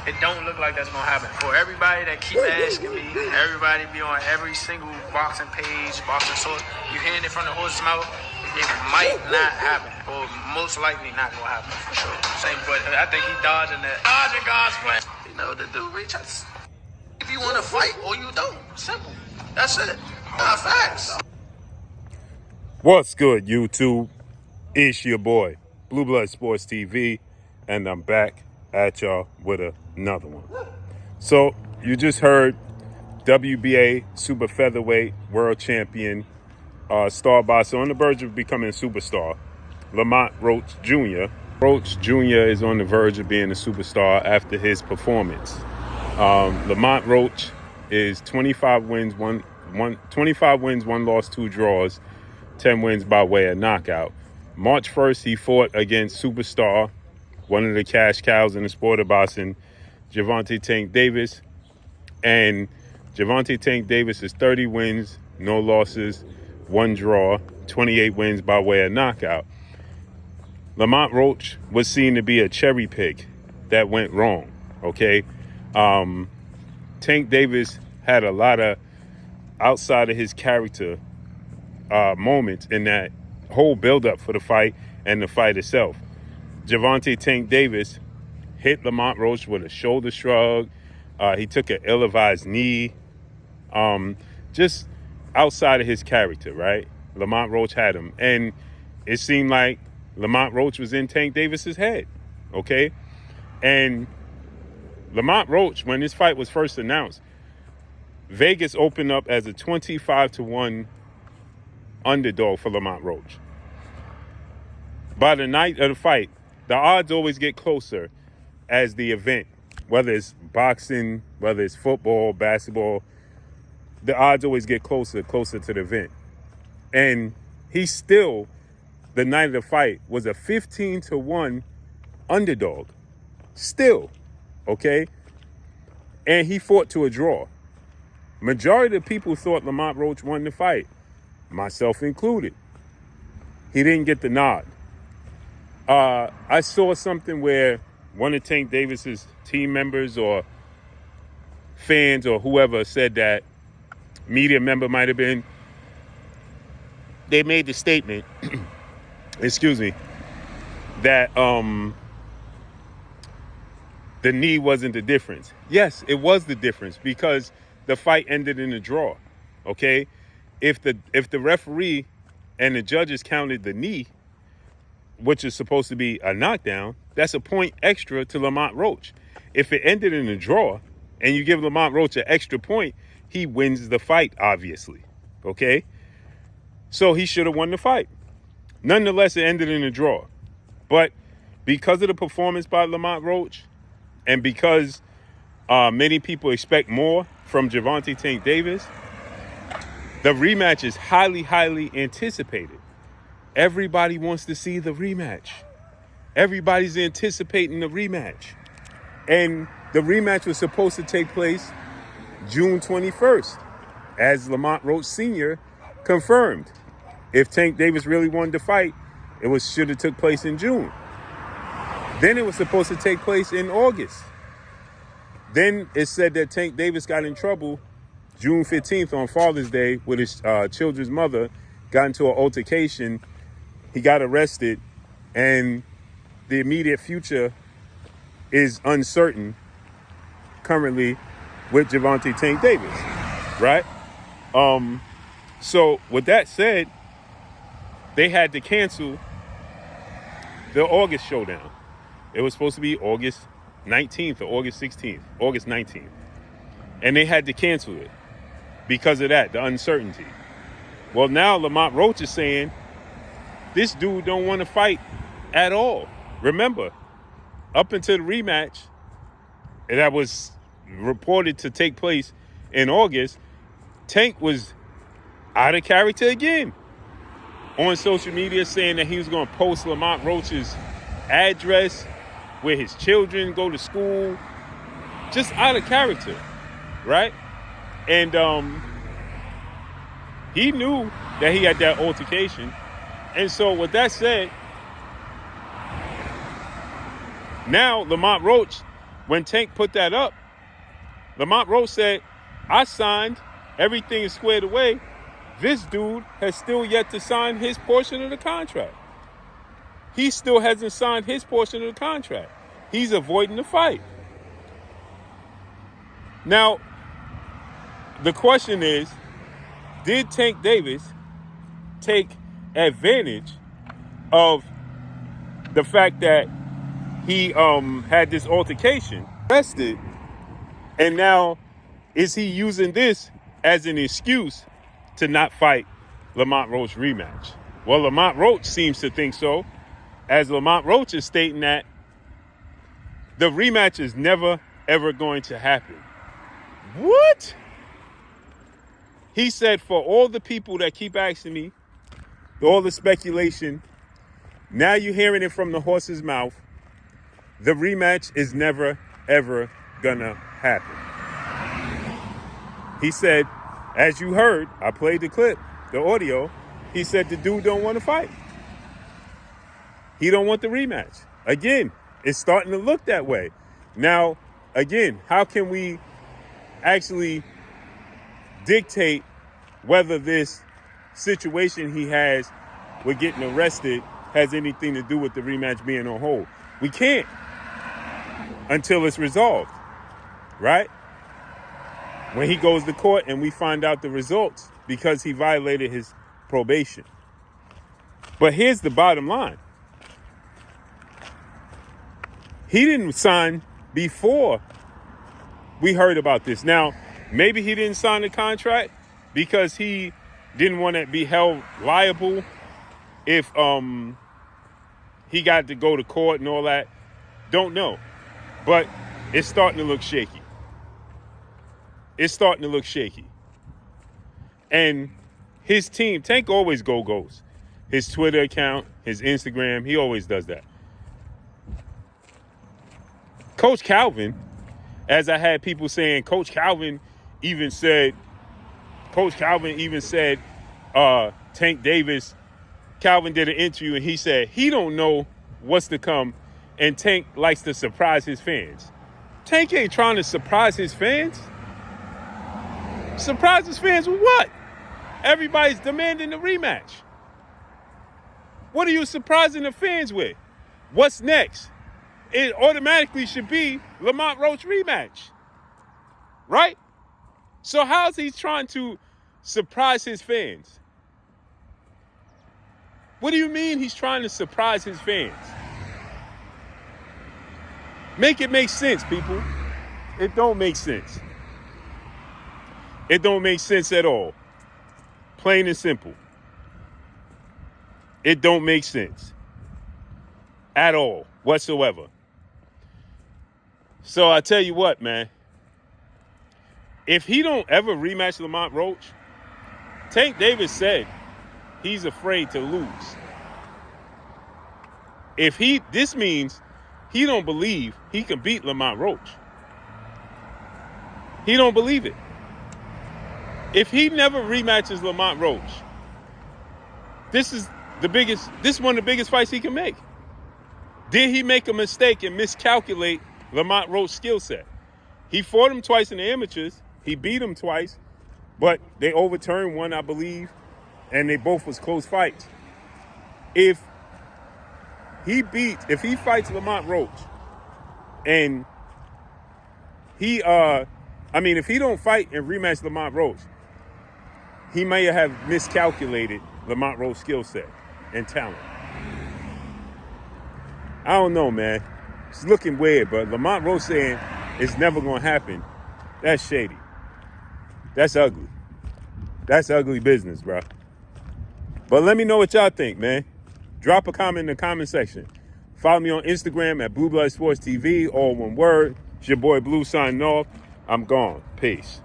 It don't look like that's gonna happen. For everybody that keep asking me, everybody be on every single boxing page, boxing source, you hearing it from the horse's mouth, it might not happen, or most likely not gonna happen for sure. Same, but I think he dodging God's plan. You know the dude reach out. If you want to fight or you don't, simple. That's it. Facts. What's good, YouTube? It's your boy, Blue Blood Sports TV, and I'm back at y'all with another one. So, you just heard WBA Super Featherweight World Champion, star boxer on the verge of becoming a superstar, Lamont Roach Jr. Roach Jr. is on the verge of being a superstar after his performance. Lamont Roach is 25 wins, one loss, 2 draws, 10 wins by way of knockout. March 1st, he fought against superstar, one of the cash cows in the sport of boxing, Gervonta Tank Davis. And Gervonta Tank Davis is 30 wins, no losses, 1 draw, 28 wins by way of knockout. Lamont Roach was seen to be a cherry pick that went wrong, okay? Tank Davis had a lot of outside of his character moments in that whole buildup for the fight and the fight itself. Gervonta Tank Davis hit Lamont Roach with a shoulder shrug. He took an ill-advised knee. Just outside of his character, right? Lamont Roach had him. And it seemed like Lamont Roach was in Tank Davis's head, okay? And Lamont Roach, when this fight was first announced, Vegas opened up as a 25-1 underdog for Lamont Roach. By the night of the fight, the odds always get closer as the event, whether it's boxing, whether it's football, basketball, the odds always get closer to the event. And he still, the night of the fight, was a 15-1 underdog. Still, okay? And he fought to a draw. Majority of people thought Lamont Roach won the fight, myself included. He didn't get the nod. I saw something where one of Tank Davis's team members or fans or whoever said that, media member might have been, they made the statement, excuse me, that the knee wasn't the difference. Yes, it was the difference because the fight ended in a draw, okay? If the referee and the judges counted the knee, which is supposed to be a knockdown, that's a point extra to Lamont Roach. If it ended in a draw and you give Lamont Roach an extra point, he wins the fight, obviously, okay? So he should have won the fight. Nonetheless, it ended in a draw. But because of the performance by Lamont Roach and because many people expect more from Gervonta Tank Davis, the rematch is highly, highly anticipated. Everybody wants to see the rematch. Everybody's anticipating the rematch. And the rematch was supposed to take place June 21st, as Lamont Roach Sr. confirmed. If Tank Davis really wanted to fight, it should have took place in June. Then it was supposed to take place in August. Then it said that Tank Davis got in trouble June 15th on Father's Day with his children's mother, got into an altercation. He got arrested, and the immediate future is uncertain currently with Gervonta Tank Davis, right? So with that said, they had to cancel the August showdown. It was supposed to be August 19th or August 16th, August 19th. And they had to cancel it because of that, the uncertainty. Well, now Lamont Roach is saying, this dude don't want to fight at all. Remember, up until the rematch that was reported to take place in August, Tank was out of character again on social media, saying that he was going to post Lamont Roach's address where his children go to school. Just out of character, right? And he knew that he had that altercation. And so with that said, now Lamont Roach when Tank put that up, Lamont Roach said, I signed, everything is squared away. This dude has still yet to sign his portion of the contract. He still hasn't signed his portion of the contract. He's avoiding the fight. Now, the question is, did Tank Davis take advantage of the fact that he had this altercation, arrested, and now is he using this as an excuse to not fight Lamont Roach rematch? Well, Lamont Roach seems to think so, as Lamont Roach is stating that the rematch is never, ever going to happen. What? He said, for all the people that keep asking me, all the speculation, now you're hearing it from the horse's mouth, the rematch is never, ever gonna happen. He said, as you heard, I played the clip, the audio, he said the dude don't want to fight. He don't want the rematch. Again, it's starting to look that way. Now, again, how can we actually dictate whether this situation he has with getting arrested has anything to do with the rematch being on hold? We can't until it's resolved, right? When he goes to court and we find out the results because he violated his probation. But here's the bottom line. He didn't sign before we heard about this. Now, maybe he didn't sign the contract because he didn't want to be held liable if he got to go to court and all that. Don't know. But it's starting to look shaky. It's starting to look shaky. And his team, Tank always goes. His Twitter account, his Instagram, he always does that. Coach Calvin, as I had people saying, Coach Calvin even said, Tank Davis, Calvin did an interview and he said he don't know what's to come and Tank likes to surprise his fans. Tank ain't trying to surprise his fans. Surprise his fans with what? Everybody's demanding the rematch. What are you surprising the fans with? What's next? It automatically should be Lamont Roach rematch. Right? So how's he trying to surprise his fans? What do you mean he's trying to surprise his fans? Make it make sense, people. It don't make sense. It don't make sense at all. Plain and simple. It don't make sense. At all, whatsoever. So I tell you what, man. If he don't ever rematch Lamont Roach, Tank Davis said he's afraid to lose. This means he don't believe he can beat Lamont Roach. He don't believe it. If he never rematches Lamont Roach, this is one of the biggest fights he can make. Did he make a mistake and miscalculate Lamont Roach's skill set? He fought him twice in the amateurs. He beat him twice, but they overturned one, I believe, and they both was close fights. If he fights Lamont Roach, and if he don't fight and rematch Lamont Roach, he may have miscalculated Lamont Roach's skill set and talent. I don't know, man. It's looking weird, but Lamont Roach saying it's never going to happen, that's shady. That's ugly. That's ugly business, bro. But let me know what y'all think, man. Drop a comment in the comment section. Follow me on Instagram at Blue Blood Sports TV, all one word. It's your boy Blue signing off. I'm gone. Peace.